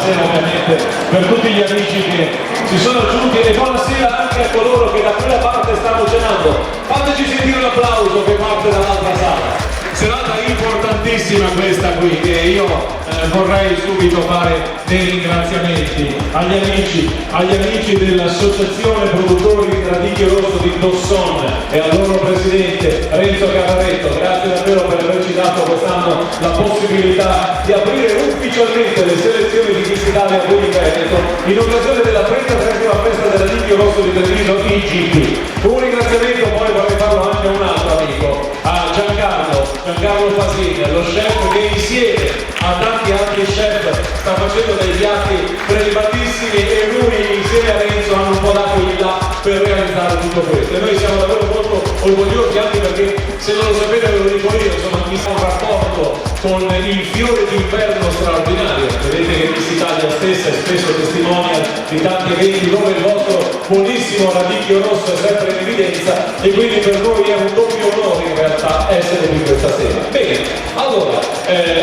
buonasera ovviamente per tutti gli amici che si sono aggiunti e buonasera anche a coloro che da quella parte stanno cenando. Fateci sentire un applauso che parte dall'altra sala. Serata importantissima questa qui, che io vorrei subito fare dei ringraziamenti agli amici dell'associazione produttori Radicchio Rosso di Dosson e al loro presidente Renzo Cavaretto. Grazie davvero per averci dato quest'anno la possibilità di aprire ufficialmente le selezioni di Miss Italia qui in Veneto in occasione della 33esima festa del Radicchio Rosso di Trentino IGP. Un ringraziamento poi vorrei farlo anche a un altro amico, a Giancarlo Pasini, lo chef che insieme a tanti altri chef sta facendo dei piatti prelibatissimi e lui insieme a Renzo hanno un po' dato il là per realizzare tutto questo. E noi siamo davvero molto orgogliosi, anche perché, se non lo sapete ve lo dico io, insomma, mi fa un rapporto con il fiore d'inverno straordinario. Vedete che Miss Italia stessa è spesso testimonial di tanti eventi dove il vostro buonissimo Radicchio Rosso è sempre in evidenza, e quindi per noi è un doppio onore in realtà essere qui questa sera. Bene, allora,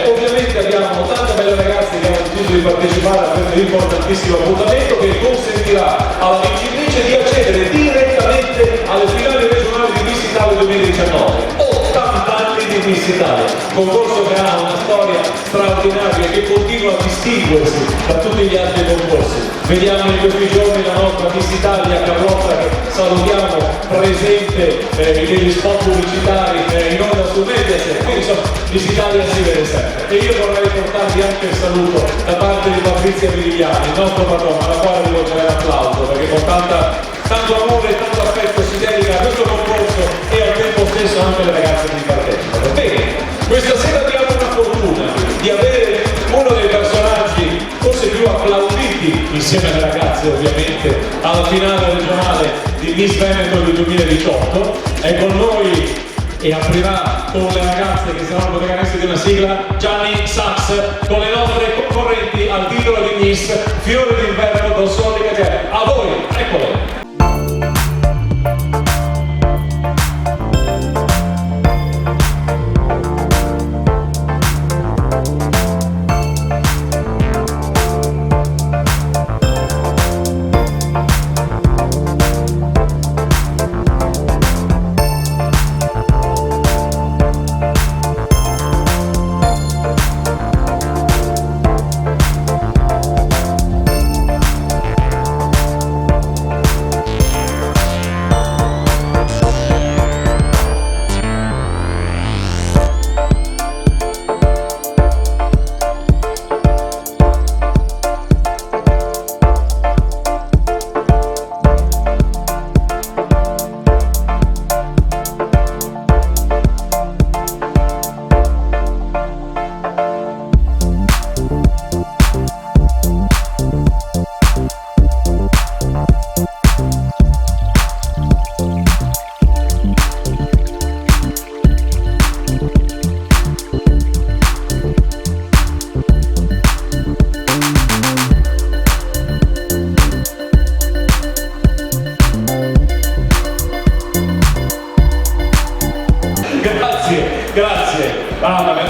ovviamente abbiamo tante belle ragazze che hanno deciso di partecipare a questo importantissimo appuntamento che consentirà alla vincitrice di accedere direttamente alle finali regionali di Miss Italia 2019. 80 anni di Miss Italia, concorso che ha una storia straordinaria e che continua a distinguersi da tutti gli altri concorsi. Vediamo in questi giorni la nostra Miss Italia Carlotta, che salutiamo, presente negli spot pubblicitari in onda su Mediaset. Quindi insomma Miss Italia si vede sempre. E io vorrei portarvi anche il saluto da parte di Patrizia Viviani, il nostro padrone, alla quale devo fare un applauso, perché con tanto amore e tanto affetto si dedica a questo concorso e al tempo stesso anche le ragazze che partecipano. Bene, questa sera abbiamo una fortuna di avere uno dei personaggi forse più applauditi, insieme alle ragazze ovviamente, alla finale regionale di Miss Veneto del 2018. È con noi e aprirà con le ragazze che saranno protagoniste di una sigla Gianni Sachs, con le nostre concorrenti al titolo di Miss Fiore d'inverno Dosson di Cagere. A voi, eccole! Grazie.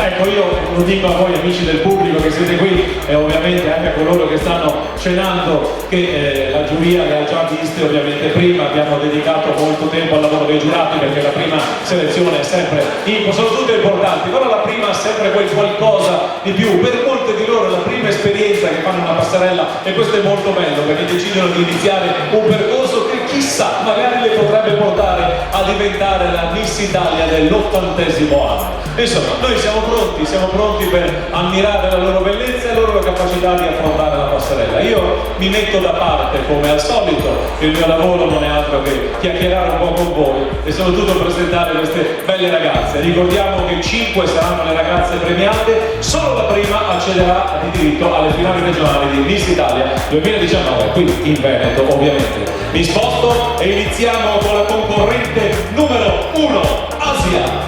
Ecco, io lo dico a voi amici del pubblico che siete qui e ovviamente anche a coloro che stanno cenando, che la giuria le ha già viste ovviamente prima. Abbiamo dedicato molto tempo al lavoro dei giurati, perché la prima selezione è sempre, sono tutte importanti, però la prima ha sempre quel qualcosa di più. Per molte di loro è la prima esperienza che fanno una passerella, e questo è molto bello, perché decidono di iniziare un percorso che chissà, magari le potrebbe portare a diventare la Miss Italia dell'80° anno. Insomma, noi siamo pronti per ammirare la loro bellezza e la loro capacità di affrontare la passerella. Io mi metto da parte come al solito, il mio lavoro non è altro che chiacchierare un po' con voi e soprattutto presentare queste belle ragazze. Ricordiamo che 5 saranno le ragazze premiate, solo la prima accederà di diritto alle finali regionali di Miss Italia 2019, qui in Veneto ovviamente. Mi sposto e iniziamo con la concorrente numero 1, Asia.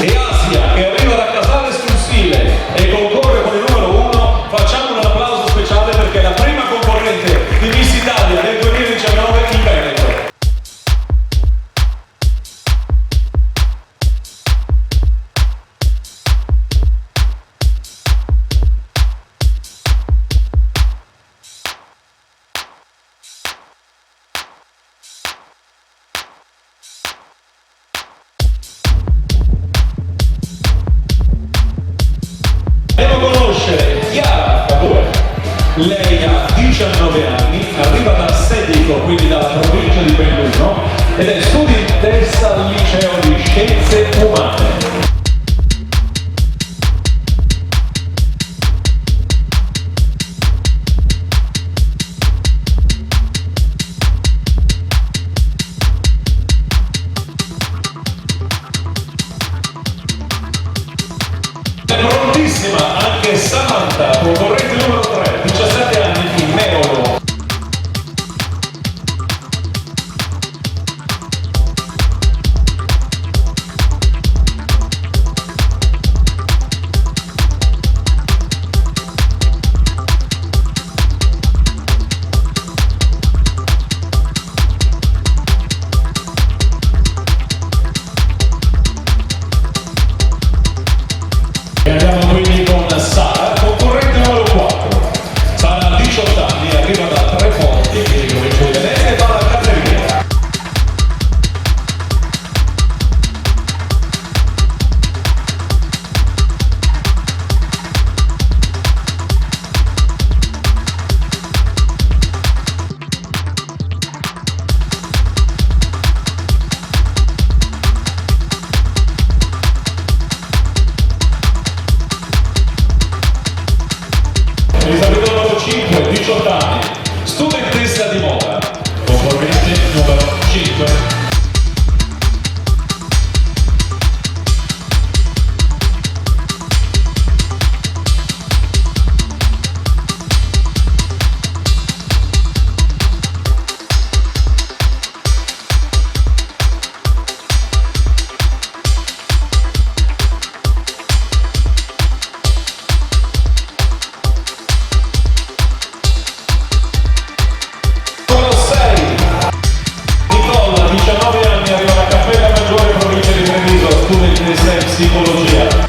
E Asia, che arriva da Casale sul Sile e concorre con il numero 1, facciamo un applauso speciale perché è la prima concorrente di Miss Italia del 2019 in Veneto. 19 anni, arriva da Sedico, quindi dalla provincia di Belluno, ed è studentessa al liceo di Scienze Umane. È prontissima anche Samantha, concorrente numero 3, 17 anni di Meolo. E andiamo quindi con Sara, concorrente numero 4. Sara ha 18 anni, arriva da Trefonti, che è provincia di Venezia, e va alla Caterina. Elisabetta numero 5, 18 anni, studentessa di moda, concorrente numero 5. Numero 6, Nicola, 19 anni, arriva da Cappella Maggiore, provincia di Treviso, studentessa in psicologia.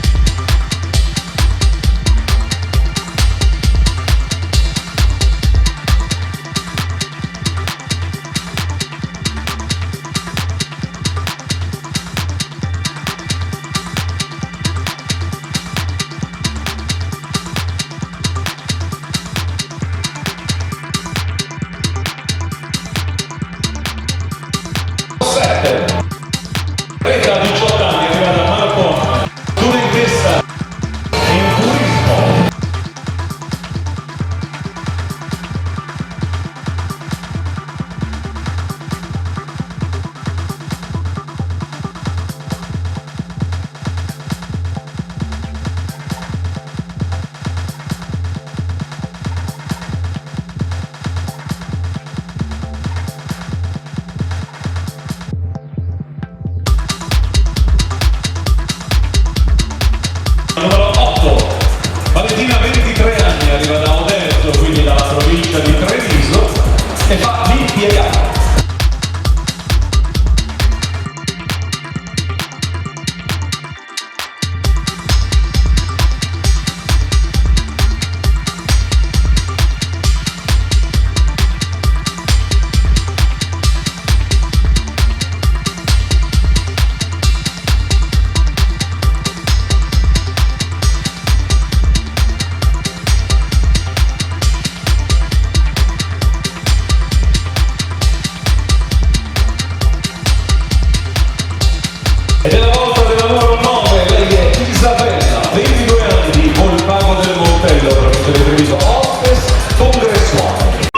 Rita, 18 anni, arriva da Malcom, studentessa in turismo. Numero 8, Valentina, 23 anni, arriva da Oderzo, quindi dalla provincia di Treviso, e fa l'impiegata. Ed è la volta della numero 9, lei è Isabella, 22 anni, di Volpago del Montello, provincia di Treviso, hostess congressuale.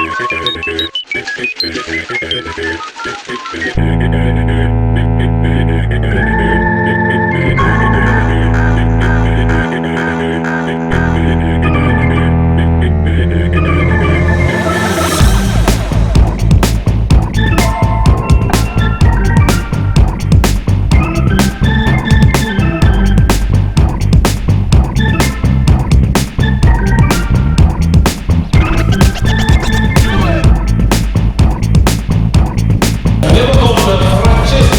Andiamo con Francesca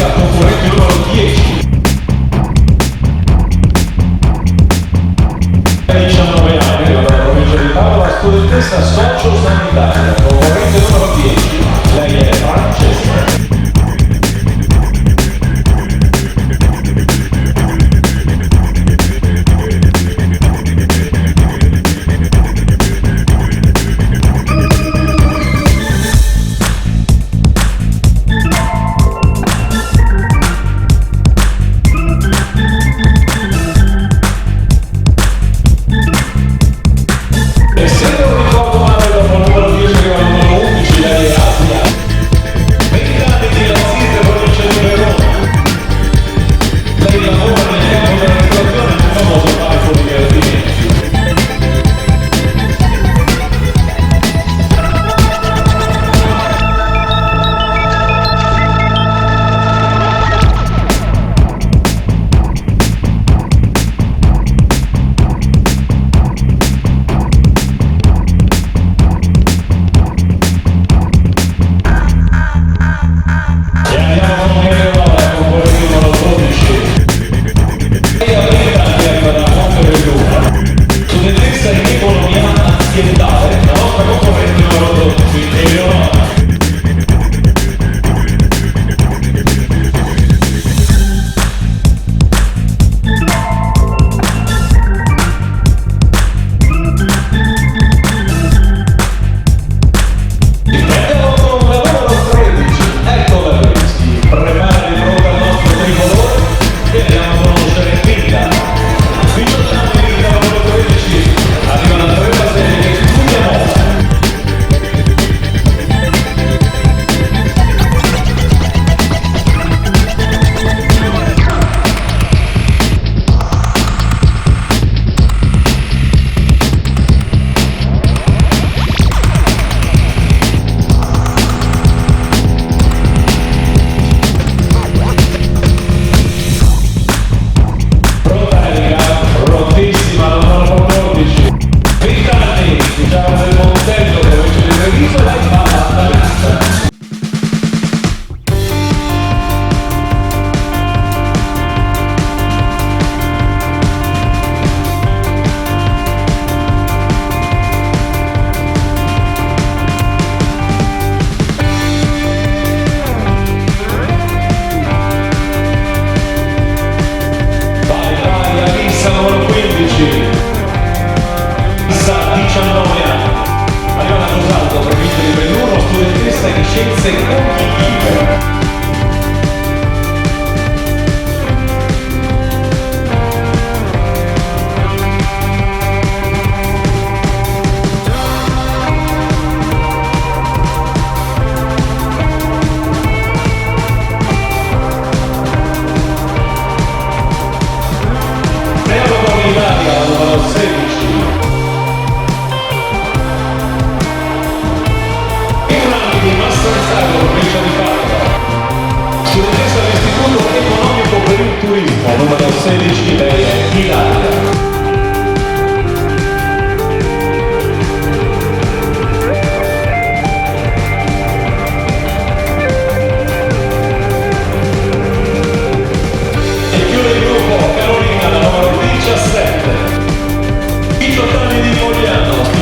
15, lei è Ilaria.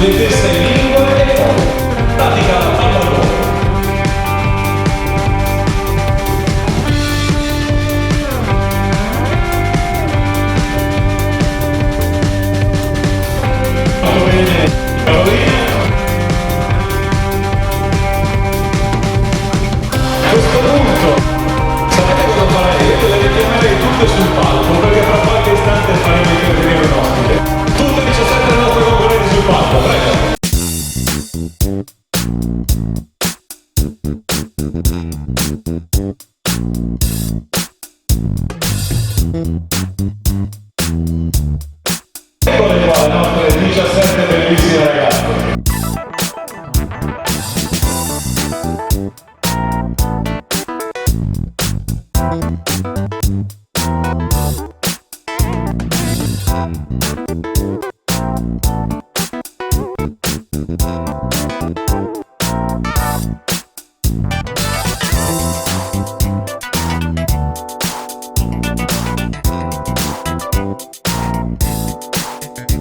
Studentessa in lingua e poi pratica la pallavolo. Molto bene, Carolina. A questo punto, sapete cosa farei? Io le richiamerei tutte sul palco, perché fra qualche istante faremo intervenire un ospite. Tutte 17 nostre concorrenti sul palco, prego. Eccole qua le nostre 17 bellissime ragazze.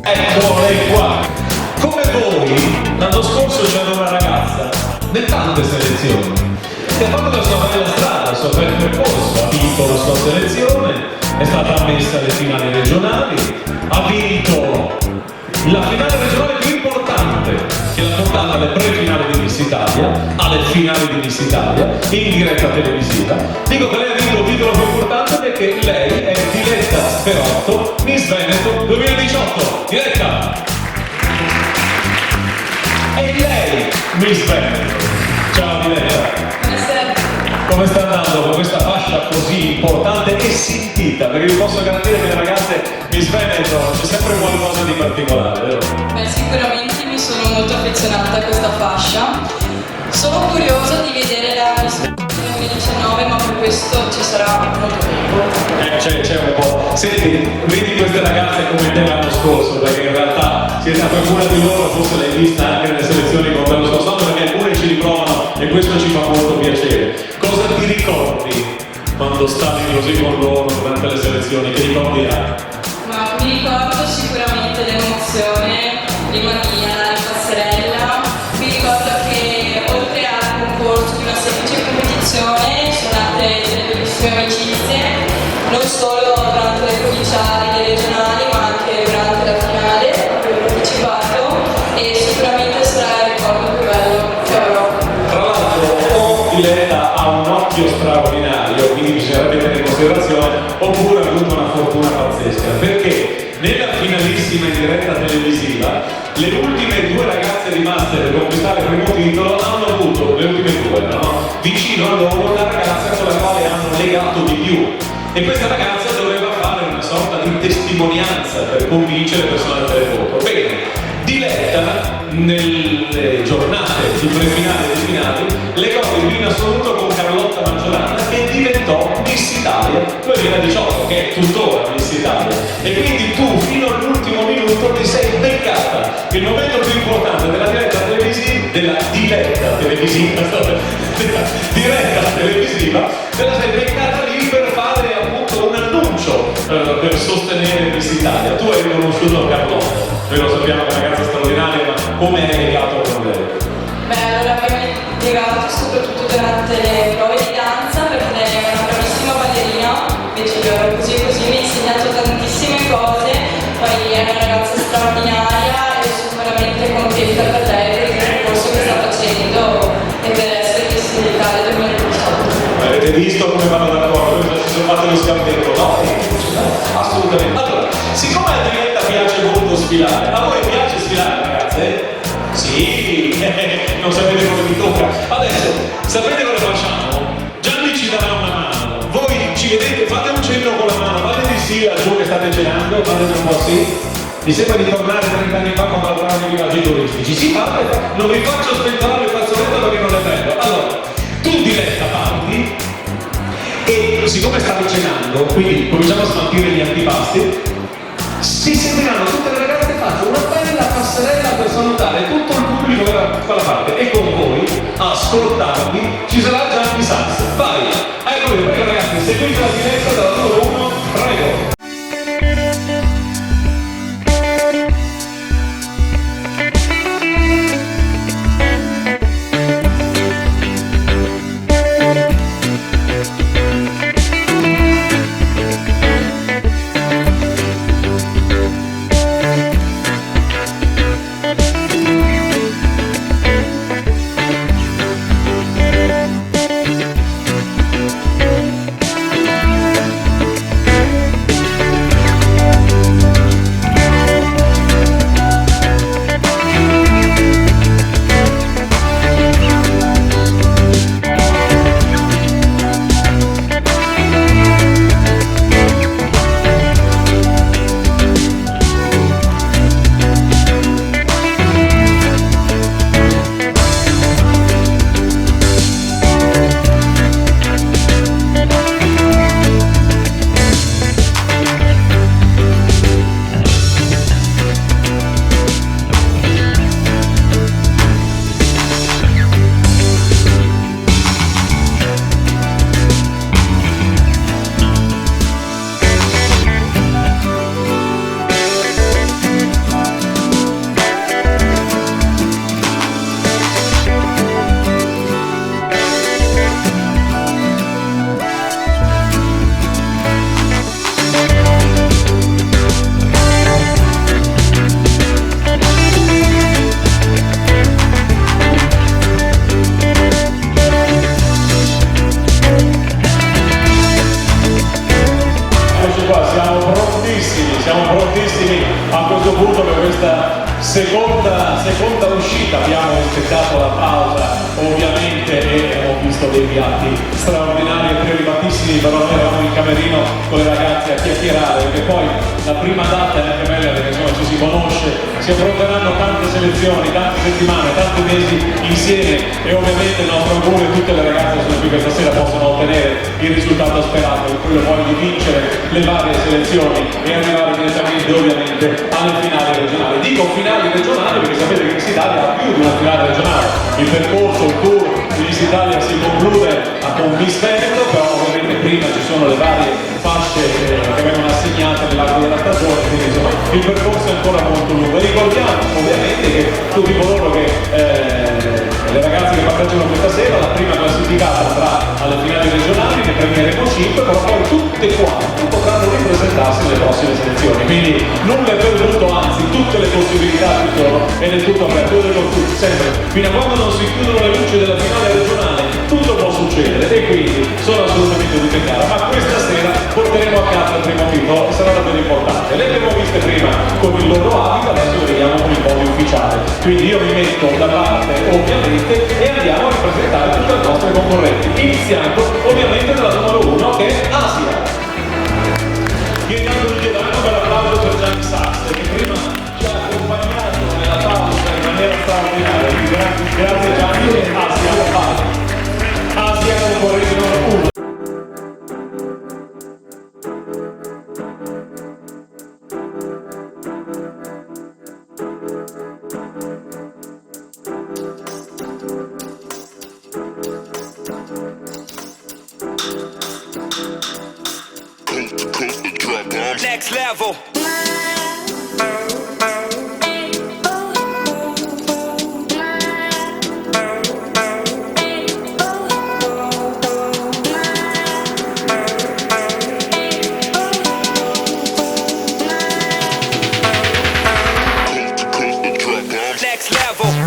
Eccole qua! Come voi, l'anno scorso c'era una ragazza, nelle tante selezioni, che ha fatto la sua bella strada, il suo bel percorso, ha vinto la sua selezione, è stata ammessa alle finali regionali, ha vinto la finale regionale più importante, che l'ha portata alle pre-finali di Miss Italia, alle finali di Miss Italia, in diretta televisiva. Dico che lei ha vinto il titolo più importante perché lei è Diletta Sperotto, Miss Veneto 2018. Diletta! E lei, Miss Veneto. Ciao Diletta. Buonasera. Come sta andando con questa fascia così importante e sentita? Perché vi posso garantire che le ragazze Miss Veneto c'è sempre qualcosa di particolare, vero? Beh, sicuramente mi sono molto affezionata a questa fascia. Sono curiosa di vedere la Miss 2019, ma per questo ci sarà molto tempo. C'è un po'. Senti, vedi queste ragazze come te l'anno scorso, perché in realtà siete stata qualcuna di loro, forse l'hai vista anche nelle selezioni come l'anno scorso, perché alcune ci riprovano e questo ci fa molto piacere. Cosa ti ricordi quando stavi così con loro durante le selezioni? Che ricordi hai? Ma mi ricordo sicuramente l'emozione, l'ironia, la passerella. Mi ricordo che oltre al concorso di una semplice competizione sono nate delle bellissime amicizie, non solo durante le provinciali e le regionali, ma anche durante la finale a cui ho partecipato, e sicuramente sarà il ricordo più bello che avrò. Tra l'altro, Diletta ha un occhio straordinario, quindi bisogna tenere in considerazione, oppure ha avuto una fortuna pazzesca, perché nella finalissima in diretta televisiva le ultime due ragazze rimaste per conquistare il primo titolo hanno avuto, le ultime due, no? Vicino a loro la ragazza con la quale hanno legato di più, e questa ragazza doveva fare una sorta di testimonianza per convincere le persone a dare voto. Bene, Diletta nelle giornate di prefinale e di finali legò in assoluto con Carlotta Maggiorana, che diventò Miss Italia 2018, che è tuttora Miss Italia, e quindi tu fino all'ultimo minuto ti sei beccata il momento più importante della diretta televisiva, te la sei beccata lì per fare appunto un annuncio per sostenere Miss Italia. Tu hai riconosciuto Carlotta, noi lo sappiamo che è una ragazza straordinaria, ma come hai legato con lei? Beh, allora abbiamo legato soprattutto durante le prove di danza, perché lei è una bravissima ballerina, invece io ero così e così, mi ha insegnato tantissime cose, poi è una ragazza straordinaria e sono veramente contenta per lei per il percorso che sta facendo e per essere Miss Italia 2018. Avete visto come vanno d'accordo? Si sono fatti lo scampetto, no? Assolutamente. Allora, siccome a Diletta piace molto sfilare, a voi piace sfilare, ragazze? Sì, non sapete come mi tocca. Adesso, sapete cosa facciamo? Gianni ci darà una mano, voi ci vedete, fate un cenno con la mano, fate di sì laggiù che state cenando, fate un po' sì. Mi sembra di tornare 30 anni fa quando lavoravamo nei villaggi turistici. Sì, fate, non vi faccio spentolare il fazzoletto perché non è bello. Allora, tu Diletta parti e e siccome stavo cenando, quindi cominciamo a smaltire gli antipasti, si sentiranno tutte le ragazze, faccio una bella passerella per salutare tutto il pubblico che era da quella parte, e con voi a ascoltarvi ci sarà Gianni Sax. Vai! Ecco, prego ragazzi, seguite la diretta dalla numero 1, prego! Siamo prontissimi a questo punto per questa seconda uscita. Abbiamo rispettato la pausa ovviamente e abbiamo visto dei piatti straordinari e prelibatissimi, però noi eravamo in camerino con le ragazze a chiacchierare, perché poi la prima data è anche bella perché insomma ci si conosce, si affronteranno tante selezioni, tante settimane, tanti mesi insieme, e ovviamente il nostro augurio è tutte le ragazze che sono qui questa sera possano ottenere il risultato sperato, che è quello poi di vincere le varie selezioni e arrivare direttamente ovviamente alle finali regionali. Dico finali regionali perché sapete che Miss Italia ha più di una finale regionale. Il percorso, il tour di Miss Italia si conclude con Miss Veneto, però ovviamente prima ci sono le varie fasce che vengono assegnate nell'arco della stagione, quindi insomma il percorso è ancora molto lungo. E ricordiamo ovviamente che tutti coloro che le ragazze che partecipano questa sera, la prima classificata andrà alle finali regionali, ne premieremo 5, però poi tutte quante potranno ripresentarsi nelle prossime selezioni, quindi nulla è perduto, anzi tutte le possibilità ci sono ed è tutto aperto. Io dico sempre, fino a quando non si chiudono le luci della finale regionale tutto può succedere, e quindi sono assolutamente tutte chiare, ma questa sera porteremo a casa il primo titolo e sarà davvero importante. Le abbiamo viste prima con il loro abito, adesso le vediamo con il podio ufficiale, quindi io mi metto da parte ovviamente e andiamo a rappresentare tutte le nostre concorrenti, iniziando ovviamente dalla numero 1 che è Asia. Io intanto vi chiedo anche un bel applauso per Gianni Sax, che prima ci ha accompagnato nella pausa in maniera straordinaria. Grazie Gianni. E Asia, Asia concorrente numero 1. Next level. Next level.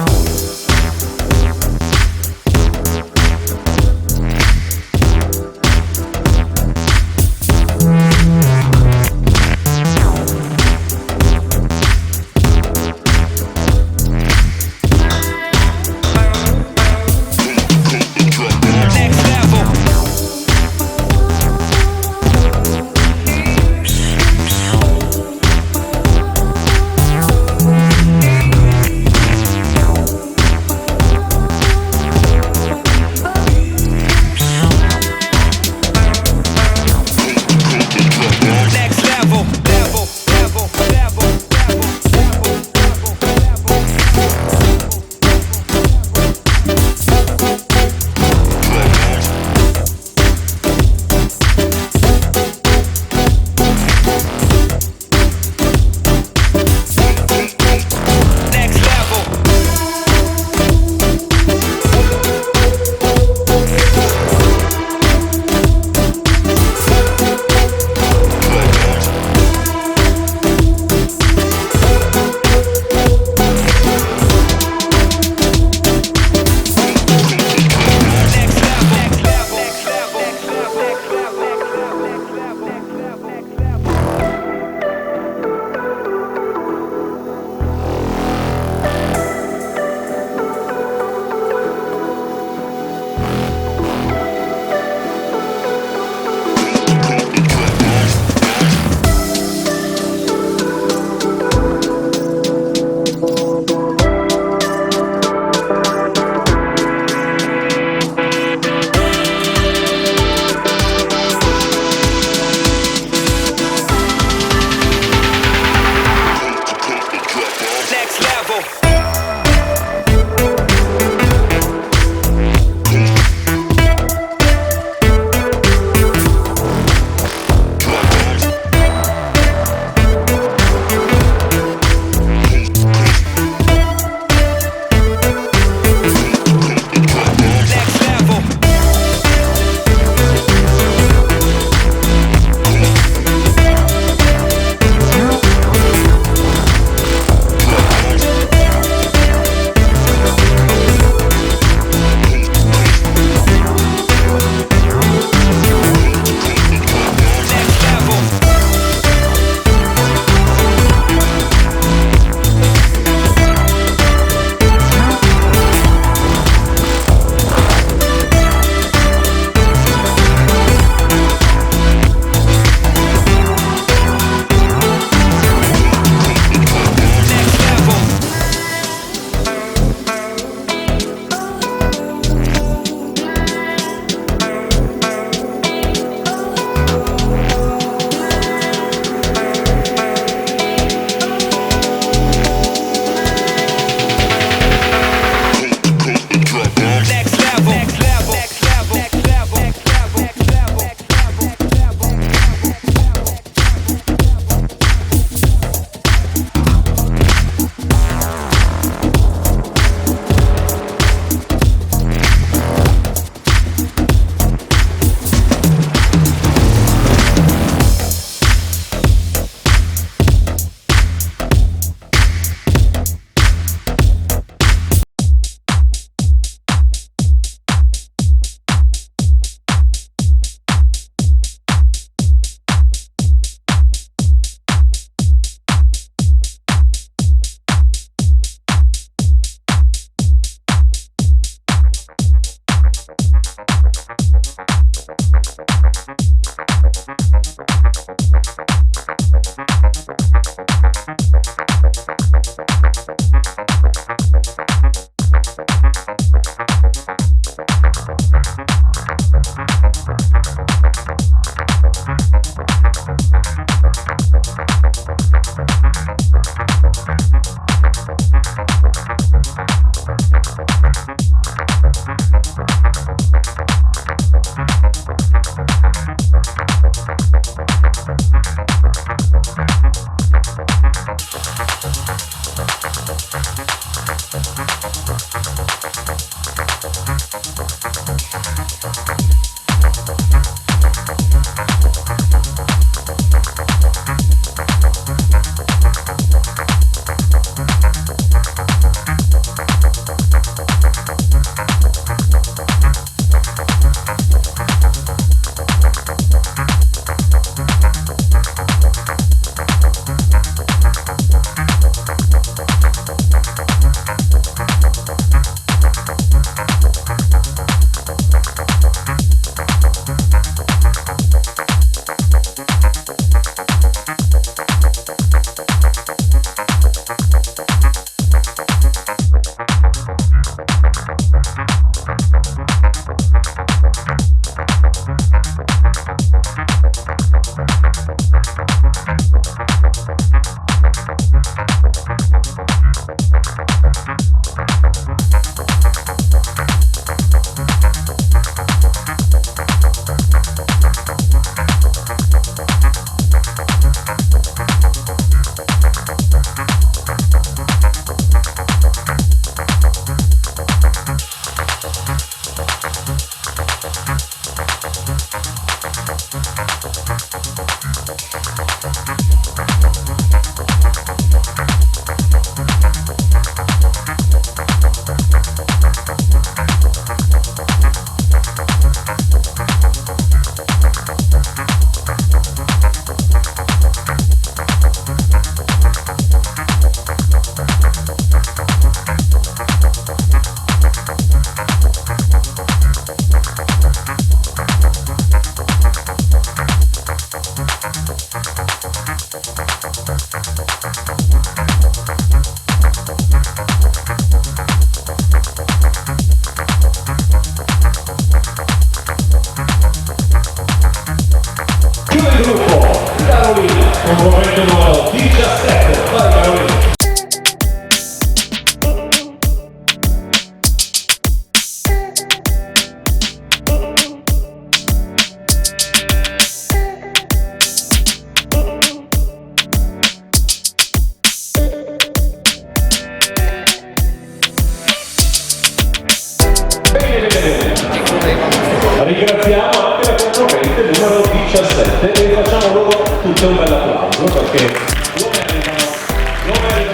Ringraziamo anche la concorrente numero 17 e facciamo loro tutte un bel applauso perché lo meritano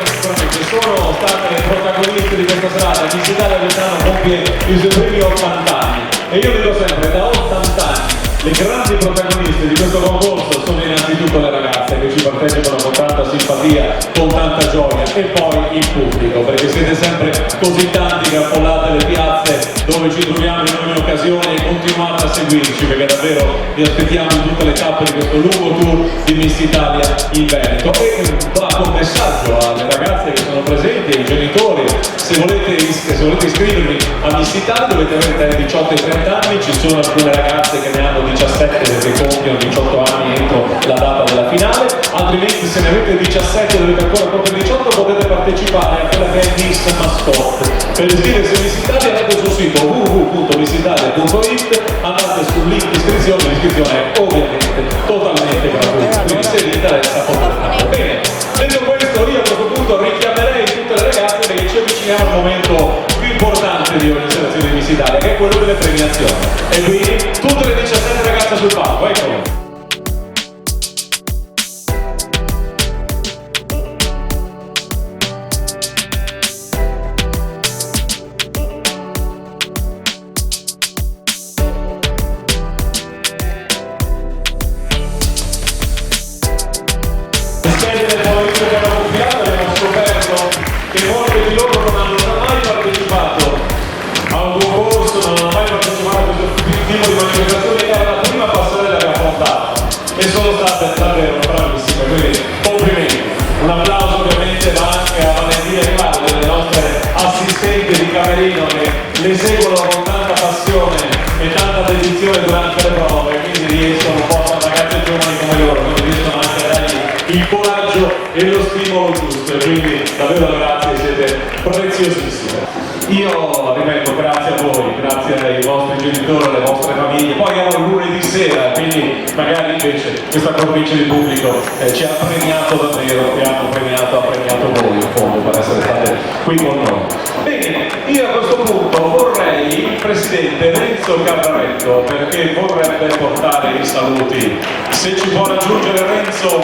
sicuramente, sono state protagoniste di questa serata. Miss Italia quest'anno compie i suoi primi 80 anni e io dico sempre, da 80 anni le grandi protagoniste di questo concorso sono innanzitutto le ragazze che ci partecipano con tanta simpatia, con tanta gioia e poi il pubblico, perché siete sempre così tanti che affollate le piazze dove ci troviamo in ogni occasione e continuate a seguirci perché davvero vi aspettiamo in tutte le tappe di questo lungo tour di Miss Italia in Veneto. E va con messaggio alle ragazze che sono presenti, ai genitori, se volete iscrivervi a Miss Italia dovete avere tra i 18 e i 30 anni, ci sono alcune ragazze che ne hanno 17 perché compiono 18 anni entro la data della finale, altrimenti se ne avete 17 e dovete ancora compiere 18 potete partecipare a quella che è Miss Mascotte. Per iscriversi a Miss Italia andate sul sito www.missitalia.it, andate sul link di iscrizione, l'iscrizione è ovviamente totalmente gratuita, quindi se vi interessa potete fare. Bene, detto questo io a questo punto richiamerei tutte le ragazze perché ci avviciniamo al momento più importante di organizzazione di Miss Italia, che è quello delle premiazioni, e quindi tutte le 17 ragazze sul palco, eccolo. Che molte di loro non hanno mai partecipato a un concorso, non hanno mai partecipato a questo tipo di manifestazione, era la prima passerella che affrontata e sono state davvero bravissime, quindi complimenti. Un applauso ovviamente va anche a Valentina e Claudia, le nostre assistenti di camerino che le seguono con tanta passione e tanta dedizione durante le prove, quindi riescono un po' a ragazze giovani come loro, quindi riescono anche a dargli il coraggio e lo stimolo giusto, quindi davvero grazie, siete preziosissime. Io ripeto grazie a voi, grazie ai vostri genitori, alle vostre famiglie, poi era un lunedì sera, quindi magari invece questa cornice di pubblico ci ha premiato davvero e ha premiato voi in fondo per essere state qui con noi. Bene, io a questo punto vorrei il presidente Renzo Carraretto perché vorrebbe portare i saluti. Se ci può raggiungere Renzo,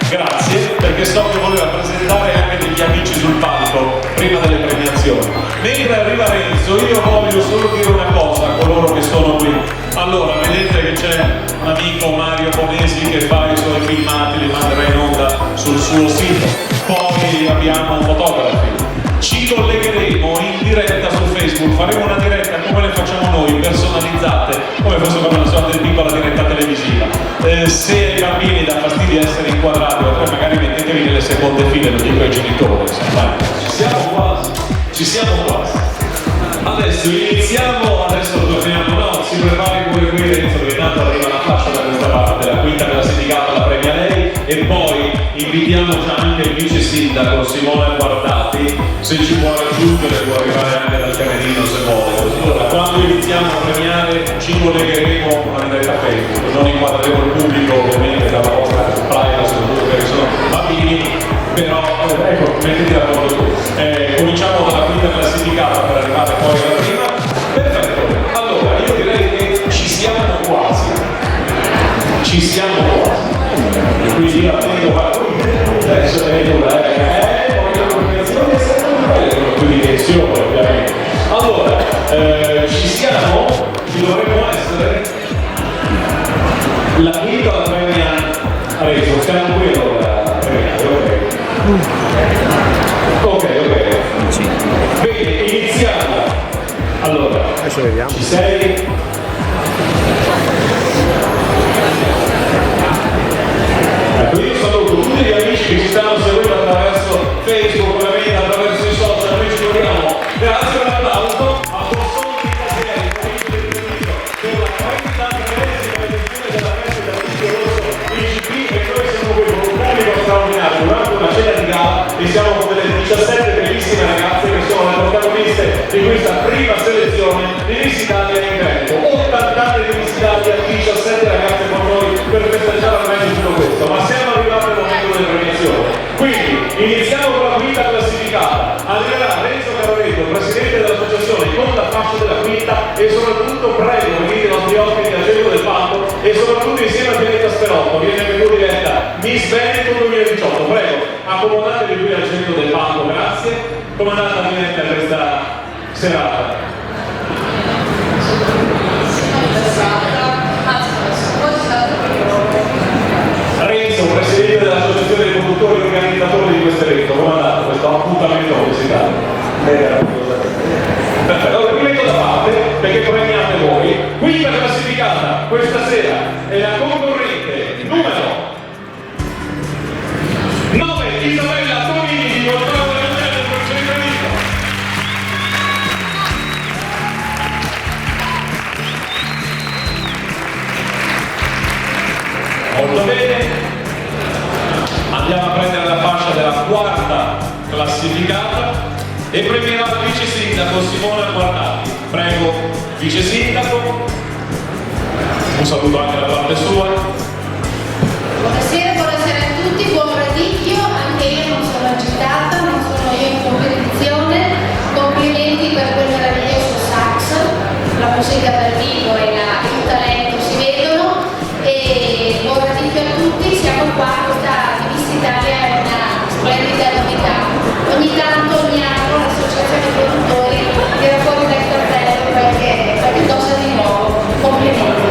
grazie, perché so che voleva presentare anche degli amici sul palco prima delle premiazioni. Mentre arriva Renzo, io voglio solo dire una cosa a coloro che sono qui. Allora, vedete che c'è un amico Mario Bonesi che fa i suoi filmati, li manderà in onda sul suo sito. Poi abbiamo fotografi. Ci collegheremo in diretta su Facebook, faremo una diretta come le facciamo noi, personalizzate, come fosse come una sorta di piccola diretta televisiva. Se ai bambini dà fastidio essere inquadrati, magari mettetevi nelle seconde file, lo dico ai genitori, ci siamo quasi. Adesso iniziamo, adesso torniamo, no, si prepari pure qui Renzo, perché tanto arriva la fascia da questa parte, la quinta della sindicata la premia lei, e poi invitiamo già anche il vice sindaco Simone Guardati, se ci può raggiungere può arrivare anche dal camerino se vuole. Allora, quando iniziamo a premiare ci collegheremo a una diretta Facebook, non inquadreremo il pubblico ovviamente dalla vostra privacy, perché sono bambini, però ecco, mettiti d'accordo tu. Cominciamo dalla quinta classificata per arrivare poi alla prima. Perfetto, allora io direi che ci siamo quasi. io attendo, ma adesso ne vedo una, più di tensione ovviamente. Allora, ci siamo, ci dovremmo essere, la guida la premia Arezzo, siamo qui allora, ok. Bene, iniziamo. Allora, adesso vediamo. Ci sei? Ecco, io saluto tutti gli amici che ci stanno seguendo attraverso Facebook, ovviamente attraverso i social, noi ci troviamo. Grazie per l'applauso a Boston di Casieri, per la 33esima edizione della festa del Fischio Rosso ICP, e noi siamo qui con un pubblico straordinario durante una cena di gala e siamo con delle 17 bellissime ragazze che sono le protagoniste di questa prima selezione di Miss Italia in Veneto. 80 anni di Miss Italia, 17 ragazze con noi per festeggiare al meglio tutto questo, ma siamo arrivati al momento delle premiazioni. Quindi iniziamo con la quinta classificata. Arriverà Renzo Caravetto, presidente dell'associazione, con la fascia della quinta, e soprattutto prego, venite i nostri ospiti al centro del palco e soprattutto insieme a Benetta Sperotto, viene anche tu diretta Miss Veneto 2018. Prego, accomodatevi qui al centro del palco, grazie. Come è andata Benetta questa serata? Renzo, presidente dell'associazione dei conduttori e organizzatori di questo evento, come è andato questo appuntamento musicale? Perfetto, allora vi metto da parte perché premiate voi. Quinta classificata questa sera è la concorrente numero 9, Isabella Tonini di Voltato del Mondiale del Procedimento. Molto bene, andiamo a prendere la fascia della quarta classificata e premierà il vice sindaco Simona Guardati. Prego, vice sindaco, un saluto anche da parte sua. Buonasera a tutti, buon radicchio, anche io non sono agitata, non sono io in competizione, complimenti per quel meraviglioso sax, la musica dal vivo e il talento si vedono, e buon radicchio a tutti, siamo qua, questa Miss Italia è una splendida novità, ogni tanto, ogni anno l'associazione dei produttori tira fuori dal cartello qualche cosa di nuovo, complimenti.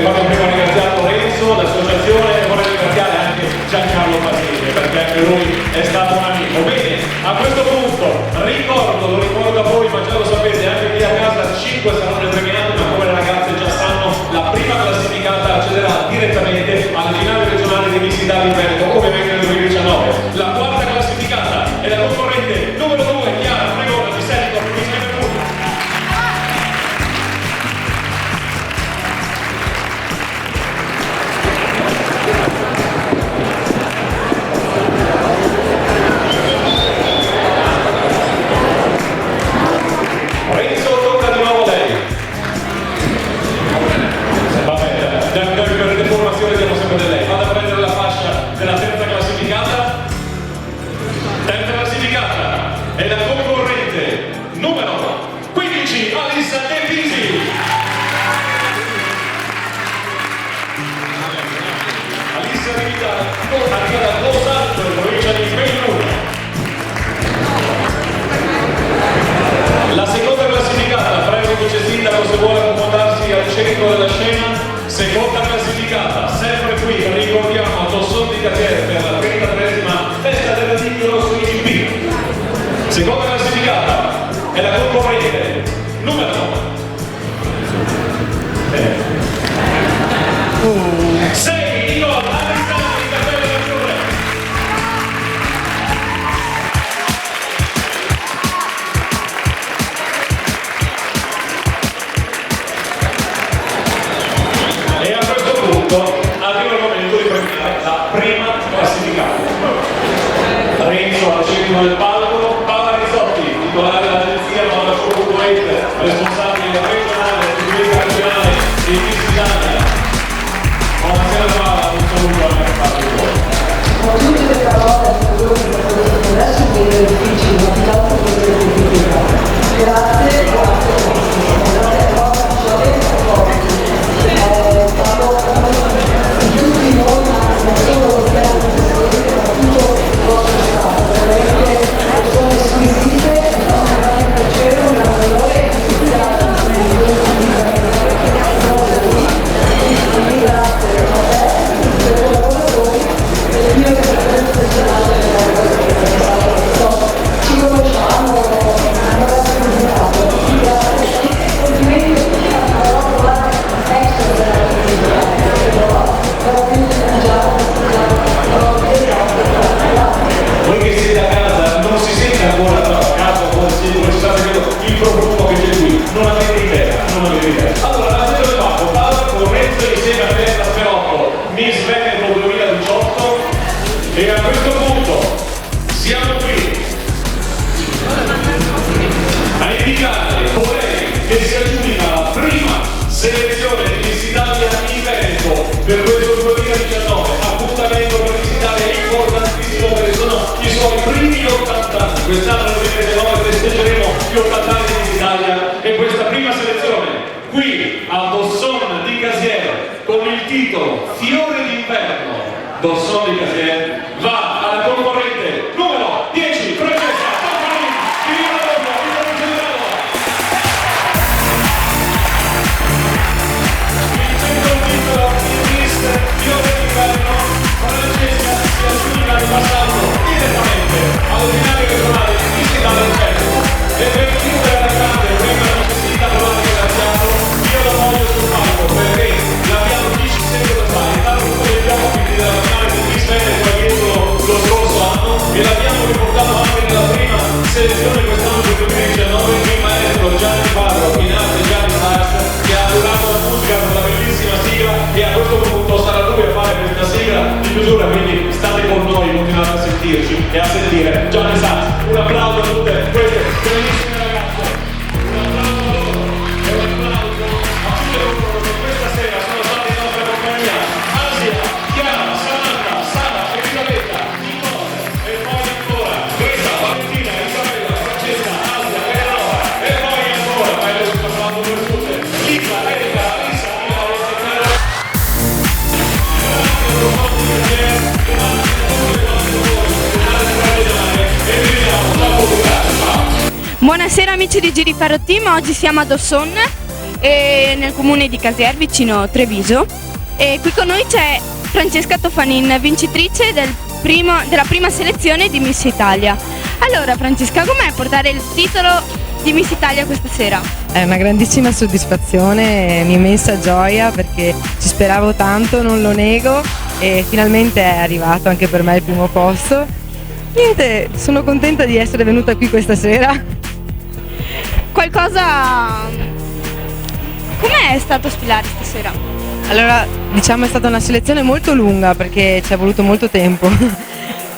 Quando prima ringraziato Renzo, l'associazione, e vorrei ringraziare anche Giancarlo Basile perché anche lui è stato un amico. Bene, a questo punto lo ricordo a voi, ma già lo sapete, anche qui a casa 5 saranno le premiate, ma come le ragazze già sanno, la prima classificata accederà direttamente alle finali regionali di Miss Italia in Veneto, ovviamente nel 2019. La quarta classificata è la concorrente numero 2, Chiara Fregona di Seneto, provincia di Perugia. Renzo, tocca di nuovo lei. Vabbè, per deformazione diamo sempre di lei. Vado a prendere la fascia della terza classificata. Terza classificata è la concorrente numero 15, Alissa De Pisi. Alissa arriva da Los Altos, provincia di Perugia. La seconda classificata, prego vice sindaco se vuole accomodarsi al centro della scena. Seconda classificata, sempre qui, ricordiamo a Tosson di Casieri per la 33esima festa del Radicchio Rosso ICP. Seconda classificata è la concorrente numero 6, Nicola Alessandro di Cappello del Fiore. E a questo punto arriva il momento di premiare la prima classificata. Renzo al centro del palco, Paola Rizzotti, titolare dell'agenzia Monaco.it, responsabile regionale, regionale di Miss Italia. Buonasera Paola, un saluto anche da parte di voi. Con tutte le parole adesso mi è difficile, ma ti lascio per grazie a tutti noi, ma solo E a questo punto siamo qui a indicare colei che si aggiudica la prima selezione di Miss Italia in Veneto per questo 2019, appuntamento per Miss Italia importantissimo perché sono i suoi primi 80 anni. Quest'anno nel 2019 festeggeremo gli 80 anni di Miss Italia e questa prima selezione qui a Dosson di Casier con il titolo Fiore d'inverno Dosson di Casier va alla concorrente numero 10, Francesca Toffanin. Viva la Roma, viva la Generale! Vincendo il titolo di Miss Fiore d'inverno, Francesca si aggiudica il passaggio direttamente alle finali regionali di Miss Italia in Veneto. E per chiudere la grande, prima non si sta provando di ringraziarlo, io lo voglio sul palco perché l'abbiamo 10 secondi da fare, tanto come gli ospiti della finale di Miss Veneto lo scorso anno e l'abbiamo riportato anche nella prima selezione quest'anno del 2019, il maestro Gianni Parro, in arte Gianni Sars, che ha durato la musica con la bellissima sigla e a questo punto sarà lui a fare questa sigla di chiusura, quindi state con noi, continuate a sentirci e a sentire Gianni Sars. Un applauso a tutte queste bellissime ragazze, un applauso a loro e un applauso a tutte loro che questa sera sono state in nostra compagnia. Asia, Chiara, Samantha, Sara, Elisabetta, Nicole e poi ancora Greta, Valentina, Isabella, Francesca, Asia, Eleonora e poi ancora, ma io sto parlando per tutte, Lisa, Erika, Alisa, Ilaria, Stefano. Grazie a tutti per Buonasera amici di Giriferro Team, oggi siamo a Dosson, nel comune di Casier, vicino Treviso, e qui con noi c'è Francesca Toffanin, vincitrice della prima selezione di Miss Italia. Allora Francesca, com'è portare il titolo di Miss Italia questa sera? È una grandissima soddisfazione, un'immensa gioia perché ci speravo tanto, non lo nego, e finalmente è arrivato anche per me il primo posto. Niente, sono contenta di essere venuta qui questa sera. Com'è stato sfilare stasera? Allora, diciamo è stata una selezione molto lunga perché ci è voluto molto tempo,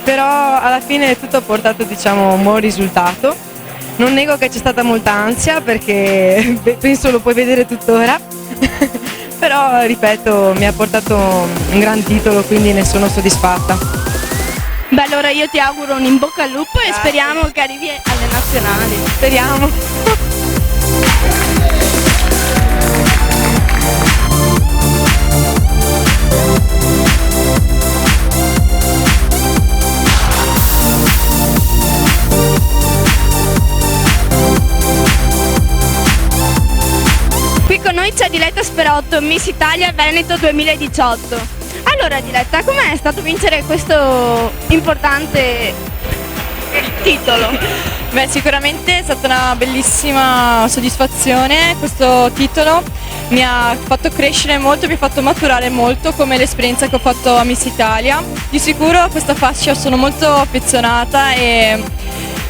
però alla fine tutto ha portato, diciamo, un buon risultato. Non nego che c'è stata molta ansia perché penso lo puoi vedere tuttora, però ripeto, mi ha portato un gran titolo, quindi ne sono soddisfatta. Beh, allora io ti auguro un in bocca al lupo e speriamo che arrivi alle nazionali. Speriamo. Qui con noi c'è Diletta Sperotto, Miss Italia Veneto 2018. Allora Diletta, com'è stato vincere questo importante titolo? Beh, sicuramente è stata una bellissima soddisfazione, questo titolo mi ha fatto crescere molto, mi ha fatto maturare molto come l'esperienza che ho fatto a Miss Italia. Di sicuro a questa fascia sono molto affezionata e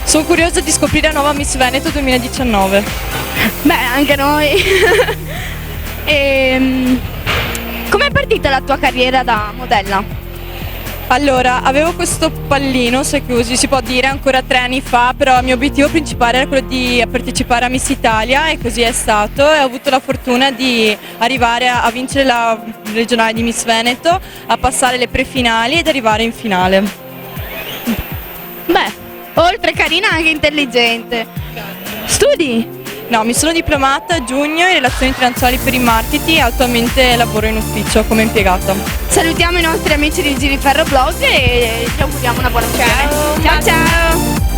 sono curiosa di scoprire la nuova Miss Veneto 2019. Beh, anche noi. Com'è partita la tua carriera da modella? Allora, avevo questo pallino, se così si può dire, ancora 3 anni fa, però il mio obiettivo principale era quello di partecipare a Miss Italia e così è stato, e ho avuto la fortuna di arrivare a vincere la regionale di Miss Veneto, a passare le prefinali ed arrivare in finale. Beh, oltre carina anche intelligente. Studi? No, mi sono diplomata a giugno in relazioni internazionali per il marketing e attualmente lavoro in ufficio come impiegata. Salutiamo i nostri amici di Giriferro Blog e ti auguriamo una buona visione. Ciao ciao!